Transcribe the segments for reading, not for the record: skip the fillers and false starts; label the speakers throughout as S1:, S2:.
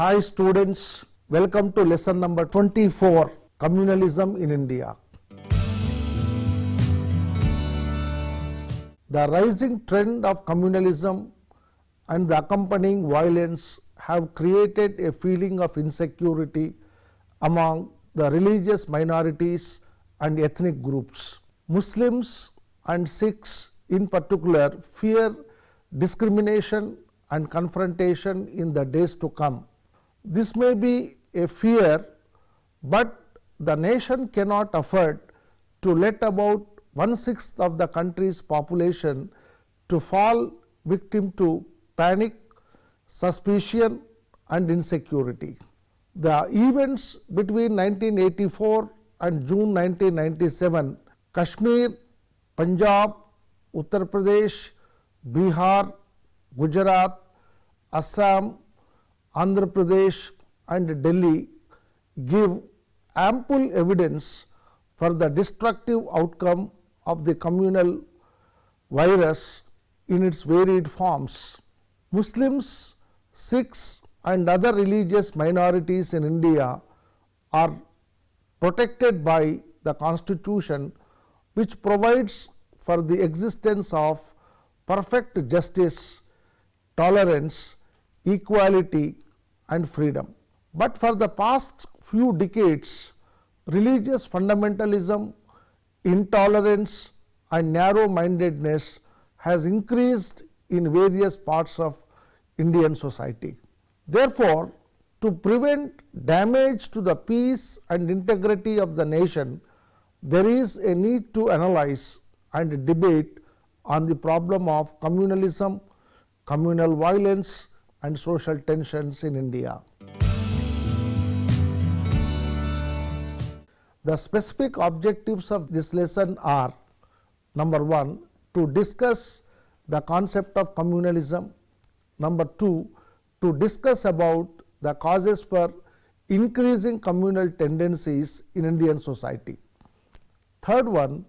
S1: Hi students, welcome to lesson number 24, Communalism in India. The rising trend of communalism and the accompanying violence have created a feeling of insecurity among the religious minorities and ethnic groups. Muslims and Sikhs in particular fear discrimination and confrontation in the days to come. This may be a fear, but the nation cannot afford to let about 1/6 of the country's population to fall victim to panic, suspicion and insecurity. The events between 1984 and June 1997, Kashmir, Punjab, Uttar Pradesh, Bihar, Gujarat, Assam, Andhra Pradesh and Delhi give ample evidence for the destructive outcome of the communal virus in its varied forms. Muslims, Sikhs and other religious minorities in India are protected by the Constitution, which provides for the existence of perfect justice, tolerance, equality and freedom. But for the past few decades, religious fundamentalism, intolerance and narrow-mindedness has increased in various parts of Indian society. Therefore, to prevent damage to the peace and integrity of the nation, there is a need to analyze and debate on the problem of communalism, communal violence and social tensions in India. The specific objectives of this lesson are: number 1, to discuss the concept of communalism; number 2, to discuss about the causes for increasing communal tendencies in Indian society; third one,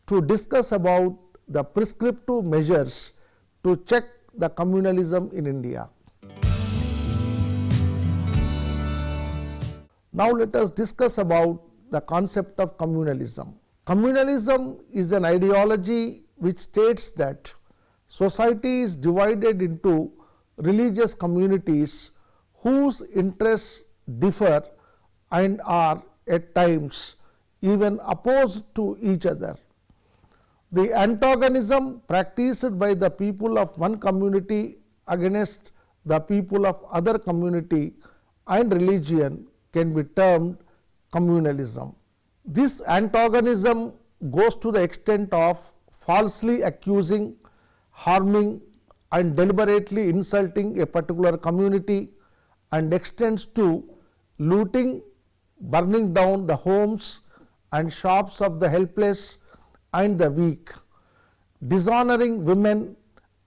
S1: to discuss about the prescriptive measures to check the communalism in India. Now let us discuss about the concept of communalism. Communalism is an ideology which states that society is divided into religious communities whose interests differ and are at times even opposed to each other. The antagonism practiced by the people of one community against the people of other community and religion can be termed communalism. This antagonism goes to the extent of falsely accusing, harming and deliberately insulting a particular community, and extends to looting, burning down the homes and shops of the helpless and the weak, dishonoring women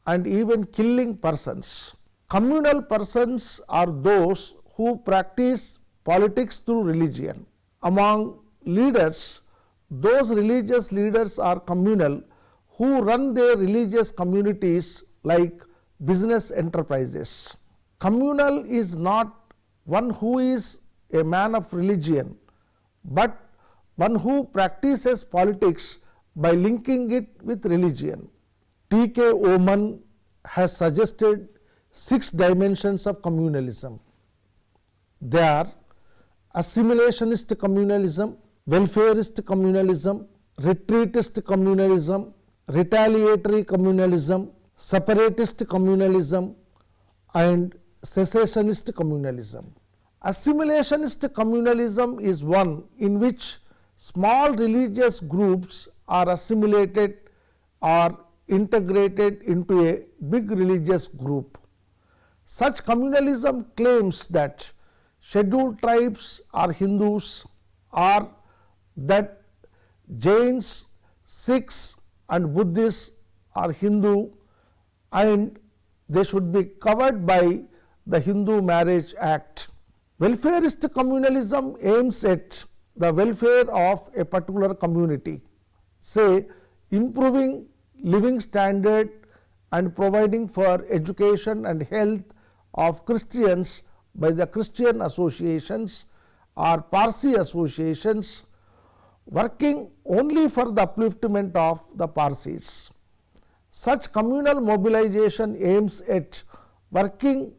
S1: and even killing persons. Communal persons are those who practice politics through religion. Among leaders, those religious leaders are communal who run their religious communities like business enterprises. Communal is not one who is a man of religion, but one who practices politics by linking it with religion. 𝗕𝗏𝗍𝗏 has suggested 6 dimensions of communalism. They are assimilationist communalism, welfareist communalism, retreatist communalism, retaliatory communalism, separatist communalism and cessationist communalism. Assimilationist communalism is one in which small religious groups are assimilated or integrated into a big religious group. Such communalism claims that scheduled tribes are Hindus, or that Jains, Sikhs and Buddhists are Hindu and they should be covered by the Hindu Marriage Act. Welfareist communalism aims at the welfare of a particular community, say improving living standard and providing for education and health of Christians by the Christian associations or Parsi associations working only for the upliftment of the Parsis. Such communal mobilization aims at working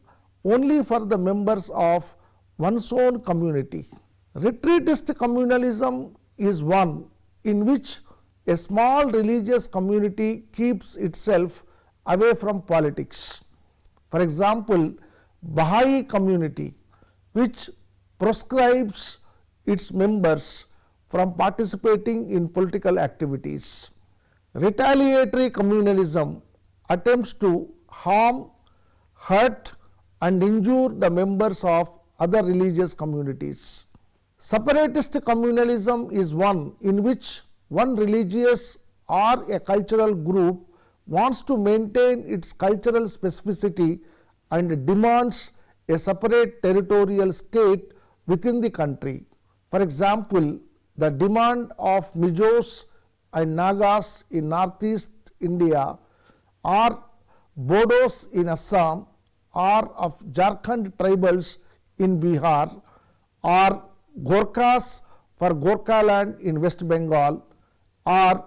S1: only for the members of one's own community. Retreatist communalism is one in which a small religious community keeps itself away from politics. For example, Baha'i community, which proscribes its members from participating in political activities. Retaliatory communalism attempts to harm, hurt and injure the members of other religious communities. Separatist communalism is one in which one religious or a cultural group wants to maintain its cultural specificity and demands a separate territorial state within the country. For example, the demand of Mijos and Nagas in northeast India, or Bodos in Assam, or of Jharkhand tribals in Bihar, or Gorkhas for Gorkhaland in West Bengal, or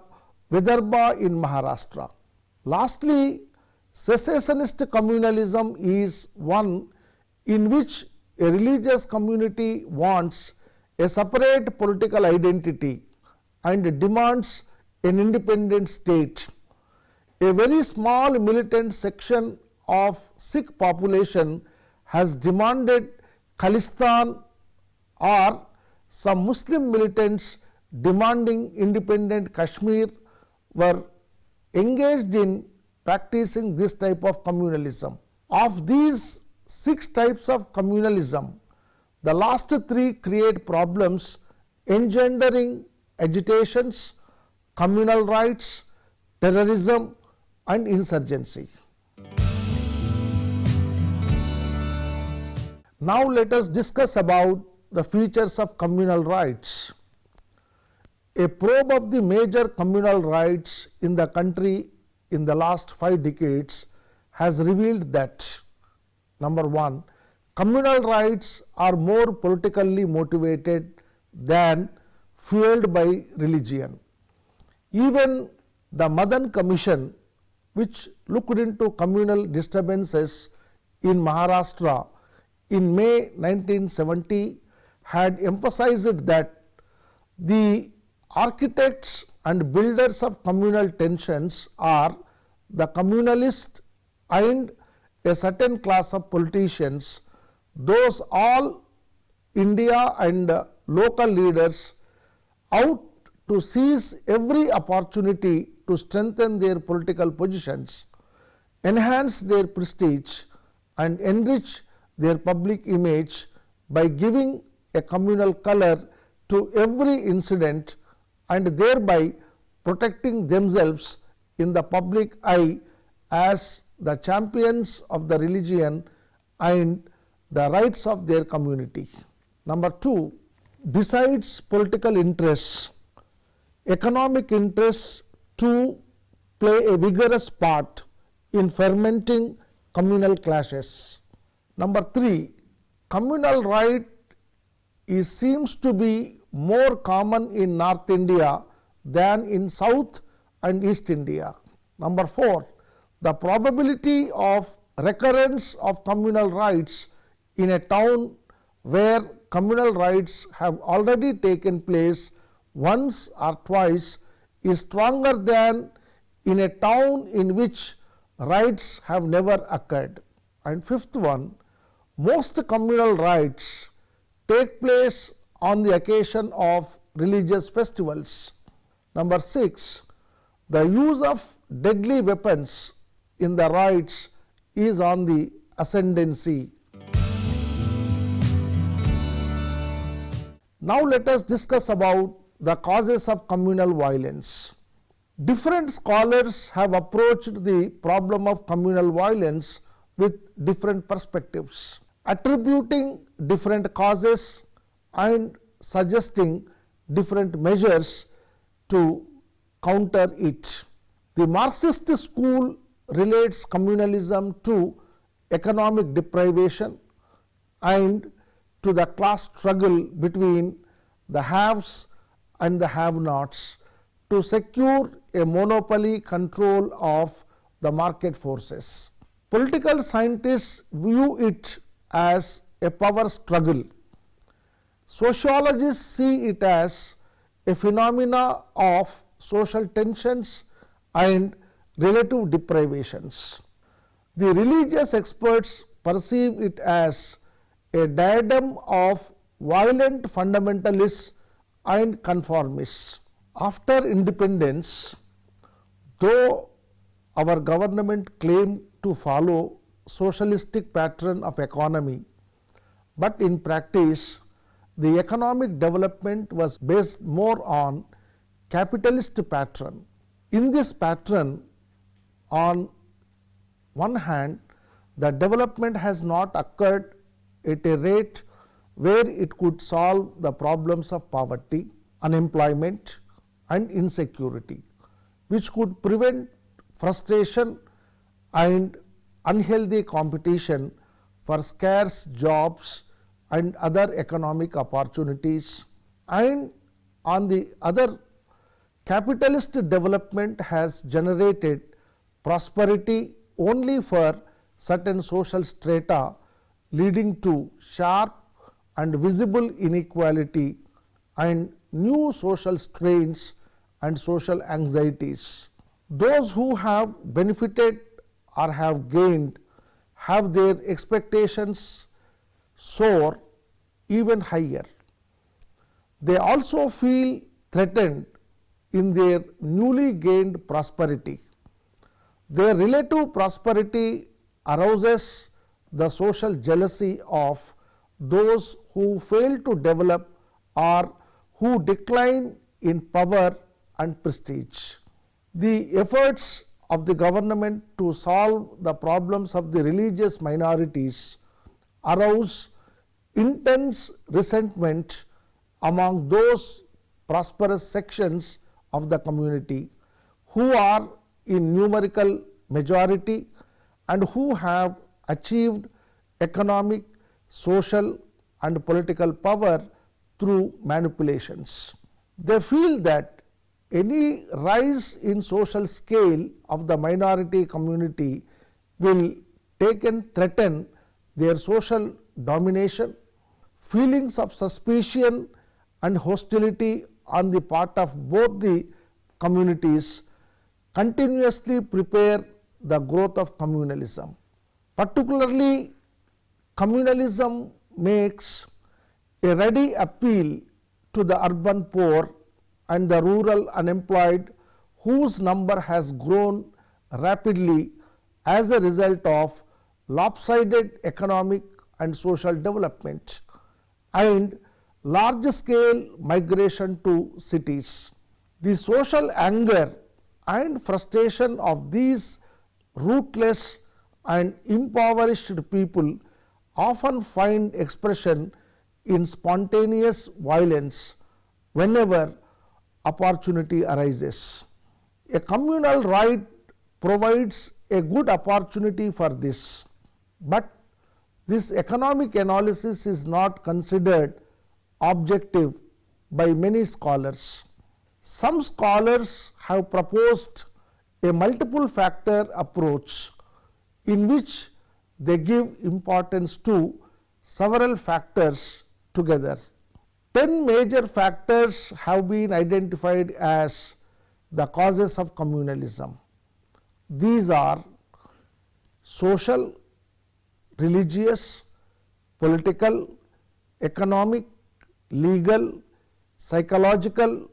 S1: Vidarbha in Maharashtra. Lastly, cessationist communalism is one in which a religious community wants a separate political identity and demands an independent state. A very small militant section of Sikh population has demanded Khalistan, or some Muslim militants demanding independent Kashmir were engaged in practicing this type of communalism. Of these 6 types of communalism, the last 3 create problems engendering agitations, communal rights, terrorism and insurgency. Now let us discuss about the features of communal rights. A probe of the major communal rights in the country in the last 5 decades has revealed that: number 1, communal rights are more politically motivated than fueled by religion. Even the Madan Commission, which looked into communal disturbances in Maharashtra in May 1970, had emphasized that the architects and builders of communal tensions are the communalists and a certain class of politicians, those all India and local leaders out to seize every opportunity to strengthen their political positions, enhance their prestige and enrich their public image by giving a communal color to every incident and thereby protecting themselves in the public eye as the champions of the religion and the rights of their community. Number 2, besides political interests, economic interests too play a vigorous part in fermenting communal clashes. Number 3, communal right seems to be more common in North India than in South and East India. Number 4, the probability of recurrence of communal rights in a town where communal rights have already taken place once or twice is stronger than in a town in which rights have never occurred. And 5th one, most communal rights take place on the occasion of religious festivals. Number 6, the use of deadly weapons in the rights is on the ascendancy. Now let us discuss about the causes of communal violence. Different scholars have approached the problem of communal violence with different perspectives, attributing different causes and suggesting different measures to counter it. The Marxist school relates communalism to economic deprivation and to the class struggle between the haves and the have-nots to secure a monopoly control of the market forces. Political scientists view it as a power struggle. Sociologists see it as a phenomena of social tensions and relative deprivations. The religious experts perceive it as a diadem of violent fundamentalists and conformists. After independence, though our government claimed to follow socialistic pattern of economy, but in practice the economic development was based more on capitalist pattern. In this pattern, on one hand, the development has not occurred at a rate where it could solve the problems of poverty, unemployment and insecurity, which could prevent frustration and unhealthy competition for scarce jobs and other economic opportunities. And on the other, capitalist development has generated prosperity only for certain social strata, leading to sharp and visible inequality and new social strains and social anxieties. Those who have benefited or have gained have their expectations soar even higher. They also feel threatened in their newly gained prosperity. Their relative prosperity arouses the social jealousy of those who fail to develop or who decline in power and prestige. The efforts of the government to solve the problems of the religious minorities arouse intense resentment among those prosperous sections of the community who are in numerical majority and who have achieved economic, social and political power through manipulations. They feel that any rise in social scale of the minority community will take and threaten their social domination. Feelings of suspicion and hostility on the part of both the communities continuously prepare the growth of communalism. Particularly, communalism makes a ready appeal to the urban poor and the rural unemployed, whose number has grown rapidly as a result of lopsided economic and social development and large scale migration to cities. The social anger and frustration of these rootless and impoverished people often find expression in spontaneous violence whenever opportunity arises. A communal right provides a good opportunity for this, but this economic analysis is not considered objective by many scholars. Some scholars have proposed a multiple factor approach in which they give importance to several factors together. 10 major factors have been identified as the causes of communalism. These are social, religious, political, economic, legal, psychological,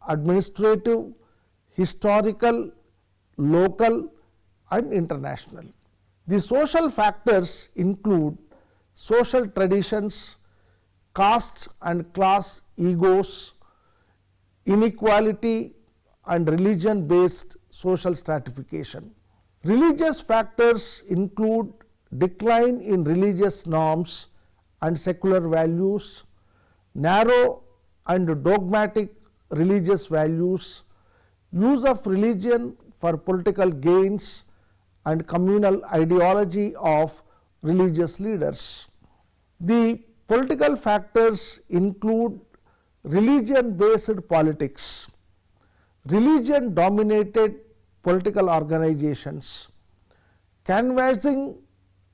S1: administrative, historical, local and international. The social factors include social traditions, caste and class egos, inequality and religion based social stratification. Religious factors include decline in religious norms and secular values, narrow and dogmatic religious values, use of religion for political gains and communal ideology of religious leaders. The political factors include religion-based politics, religion-dominated political organizations, canvassing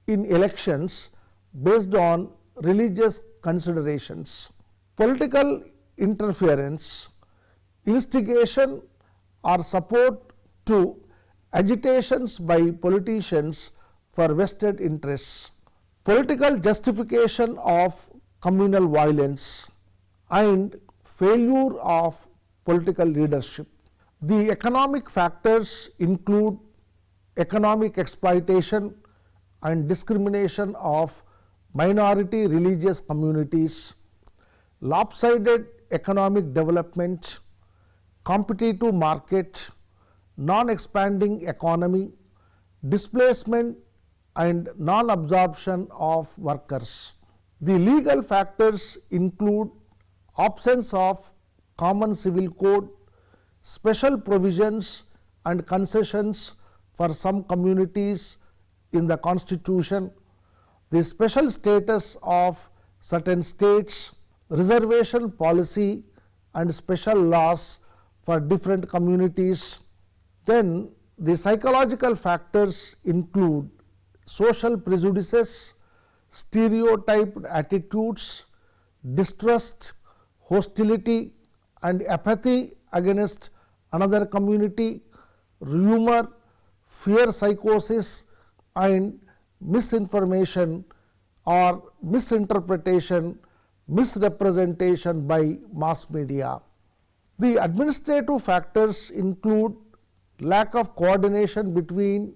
S1: in elections based on religious considerations, political interference, instigation or support to agitations by politicians for vested interests, political justification of communal violence, and failure of political leadership. The economic factors include economic exploitation and discrimination of minority religious communities, lopsided economic development, competitive market, non-expanding economy, displacement and non-absorption of workers. The legal factors include absence of common civil code, special provisions and concessions for some communities in the Constitution, the special status of certain states, reservation policy and special laws for different communities. Then the psychological factors include social prejudices, stereotyped attitudes, distrust, hostility and apathy against another community, rumor, fear psychosis and misinformation or misinterpretation, misrepresentation by mass media. The administrative factors include lack of coordination between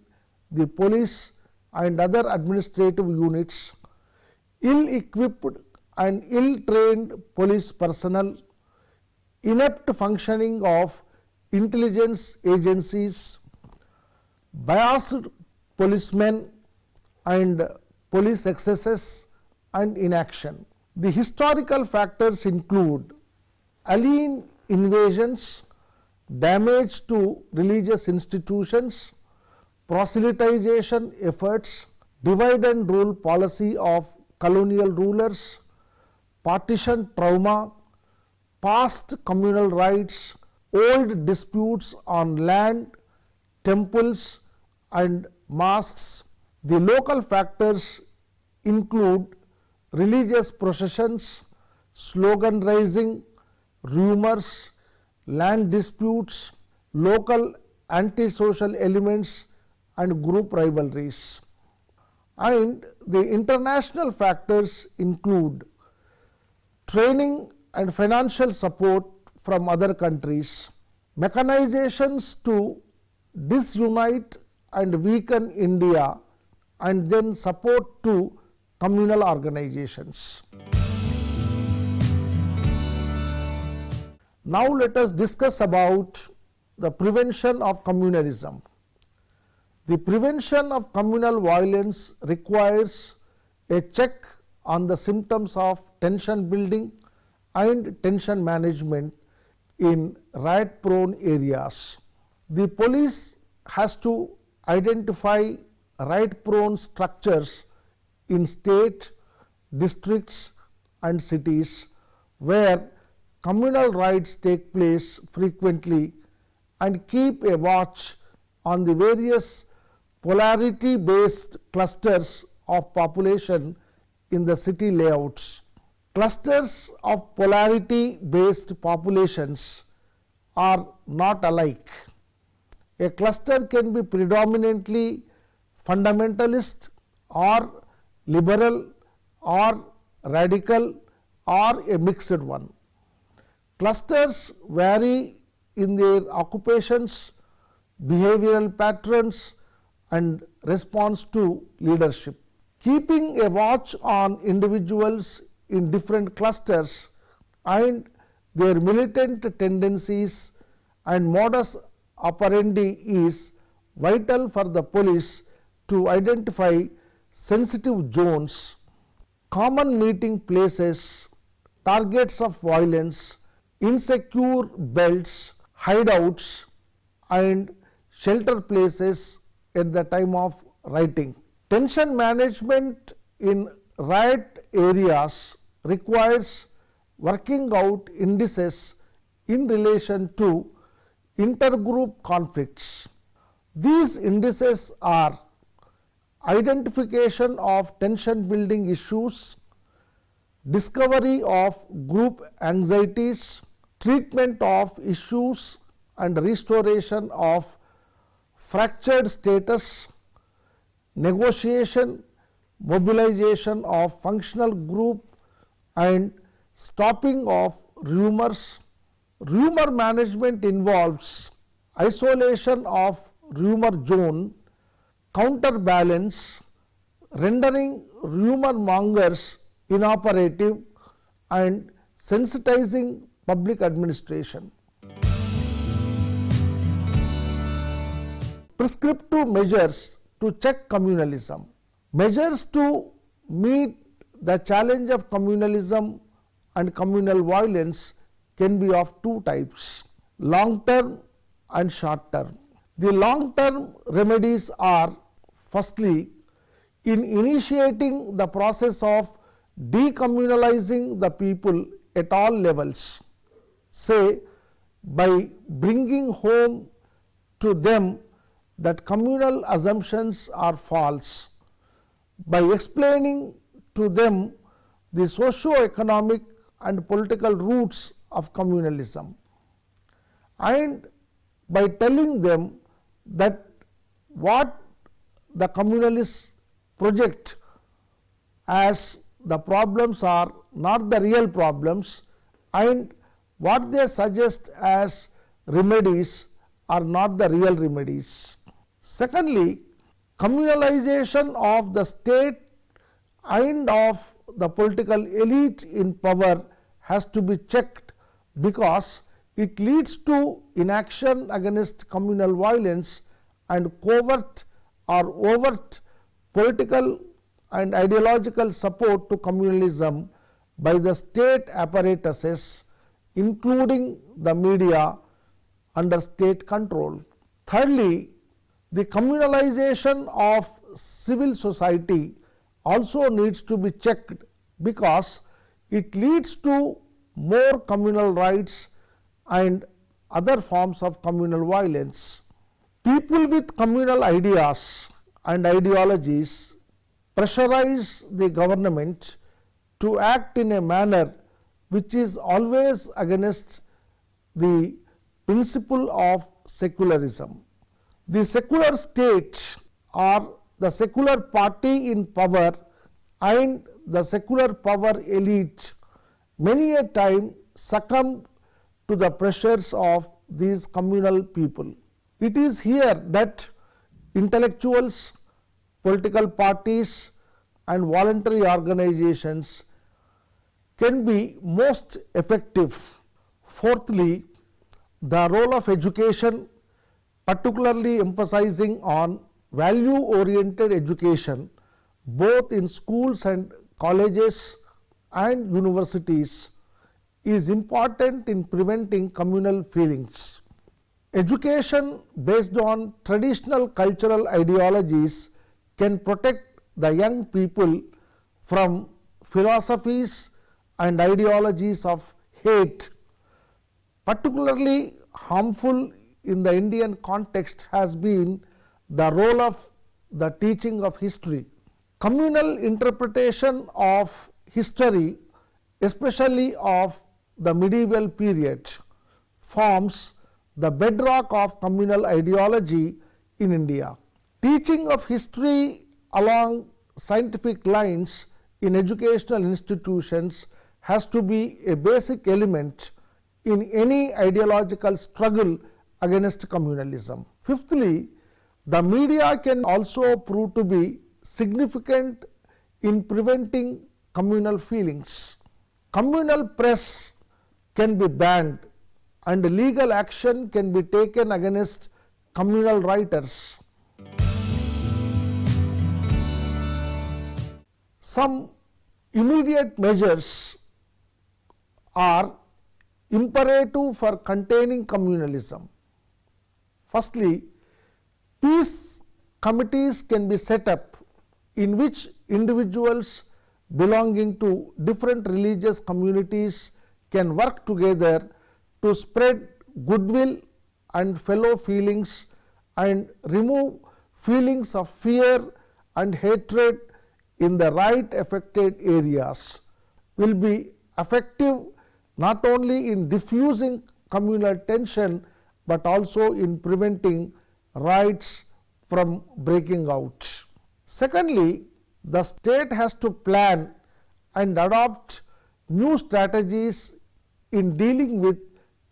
S1: the police and other administrative units, ill-equipped and ill-trained police personnel, inept functioning of intelligence agencies, biased policemen and police excesses and inaction. The historical factors include alien invasions, damage to religious institutions, proselytization efforts, divide and rule policy of colonial rulers, partition trauma, past communal rights, old disputes on land, temples and mosques. The local factors include religious processions, slogan raising, rumors, land disputes, local anti-social elements and group rivalries. And the international factors include training and financial support from other countries, mechanizations to disunite and weaken India, and then support to communal organizations. Now let us discuss about the prevention of communalism. The prevention of communal violence requires a check on the symptoms of tension building and tension management in riot-prone areas. The police has to identify riot-prone structures in state, districts and cities where communal riots take place frequently and keep a watch on the various polarity-based clusters of population in the city layouts. Clusters of polarity-based populations are not alike. A cluster can be predominantly fundamentalist or liberal or radical or a mixed one. Clusters vary in their occupations, behavioral patterns and response to leadership. Keeping a watch on individuals in different clusters and their militant tendencies and modus operandi is vital for the police to identify sensitive zones, common meeting places, targets of violence, insecure belts, hideouts and shelter places at the time of rioting. Tension management in riot areas requires working out indices in relation to intergroup conflicts. These indices are identification of tension building issues, discovery of group anxieties, treatment of issues and restoration of fractured status, negotiation, mobilization of functional group and stopping of rumors. Rumor management involves isolation of rumor zone, counterbalance, rendering rumor mongers inoperative and sensitizing public administration. Prescriptive measures to check communalism. Measures to meet the challenge of communalism and communal violence can be of two types, long term and short term. The long term remedies are, firstly, in initiating the process of decommunalizing the people at all levels, say by bringing home to them that communal assumptions are false, by explaining to them the socio-economic and political roots of communalism, and by telling them that what the communalists project as the problems are not the real problems, and what they suggest as remedies are not the real remedies. Secondly, communalization of the state and of the political elite in power has to be checked, because it leads to inaction against communal violence and covert or overt political and ideological support to communalism by the state apparatuses, including the media, under state control. Thirdly, the communalization of civil society also needs to be checked, because it leads to more communal rights and other forms of communal violence. People with communal ideas and ideologies pressurize the government to act in a manner which is always against the principle of secularism. The secular state or the secular party in power and the secular power elite many a time succumb to the pressures of these communal people. It is here that intellectuals, political parties and voluntary organizations can be most effective. Fourthly, the role of education, particularly emphasizing on value-oriented education both in schools and colleges and universities, is important in preventing communal feelings. Education based on traditional cultural ideologies can protect the young people from philosophies and ideologies of hate. Particularly harmful in the Indian context has been the role of the teaching of history. Communal interpretation of history, especially of the medieval period, forms the bedrock of communal ideology in India. Teaching of history along scientific lines in educational institutions has to be a basic element in any ideological struggle against communalism. Fifthly, the media can also prove to be significant in preventing communal feelings. Communal press can be banned and legal action can be taken against communal writers. Some immediate measures are imperative for containing communalism. Firstly, peace committees can be set up in which individuals belonging to different religious communities can work together to spread goodwill and fellow feelings and remove feelings of fear and hatred in the right affected areas, will be effective not only in diffusing communal tension but also in preventing riots from breaking out. Secondly, the state has to plan and adopt new strategies in dealing with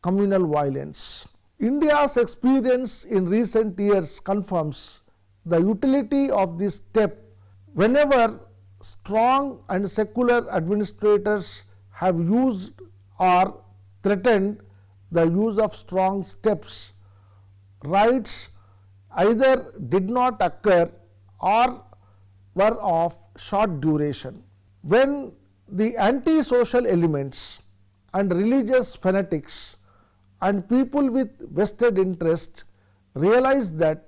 S1: communal violence. India's experience in recent years confirms the utility of this step whenever strong and secular administrators have used or threatened the use of strong steps. Riots either did not occur or were of short duration. When the anti-social elements and religious fanatics and people with vested interest realize that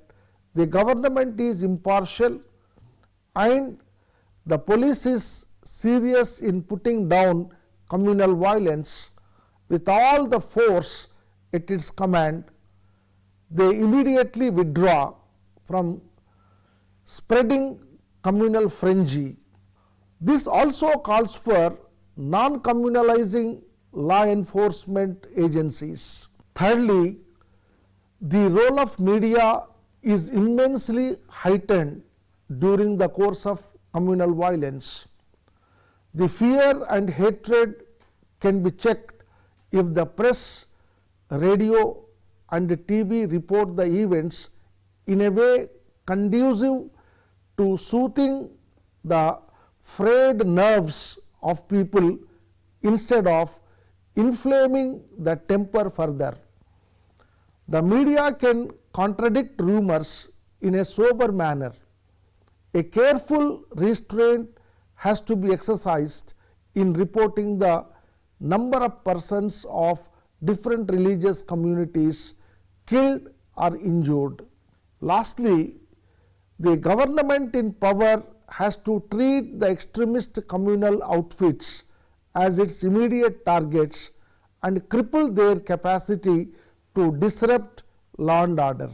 S1: the government is impartial and the police is serious in putting down communal violence with all the force at its command, they immediately withdraw from spreading communal frenzy. This also calls for non-communalizing law enforcement agencies. Thirdly, the role of media is immensely heightened during the course of communal violence. The fear and hatred can be checked if the press, radio and TV report the events in a way conducive to soothing the frayed nerves of people instead of inflaming the temper further. The media can contradict rumors in a sober manner. A careful restraint has to be exercised in reporting the number of persons of different religious communities killed or injured. Lastly, the government in power has to treat the extremist communal outfits as its immediate targets and cripple their capacity to disrupt law and order.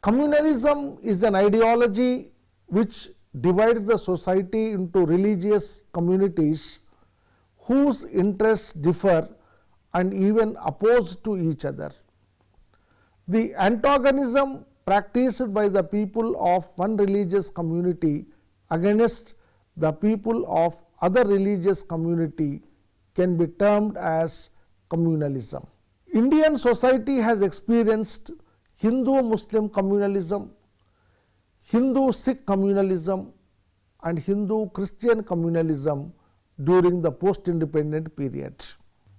S1: Communalism is an ideology which divides the society into religious communities whose interests differ and even oppose to each other. The antagonism practiced by the people of one religious community against the people of other religious community can be termed as communalism. Indian society has experienced Hindu-Muslim communalism, Hindu-Sikh communalism and Hindu-Christian communalism during the post-independent period.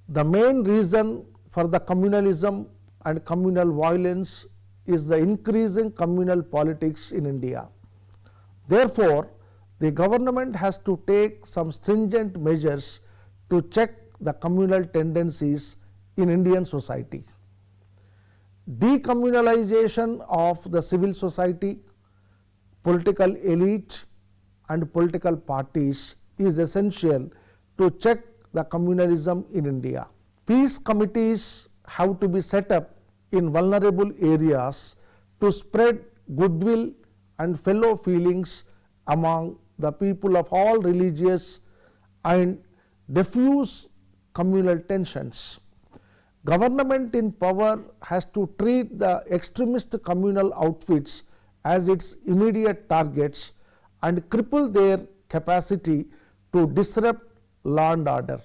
S1: The main reason for the communalism and communal violence is the increasing communal politics in India. Therefore, the government has to take some stringent measures to check the communal tendencies in Indian society. Decommunalization of the civil society, political elite and political parties is essential to check the communalism in India. Peace committees have to be set up in vulnerable areas to spread goodwill and fellow feelings among the people of all religious and diffuse communal tensions. Government in power has to treat the extremist communal outfits as its immediate targets and cripple their capacity to disrupt law and order.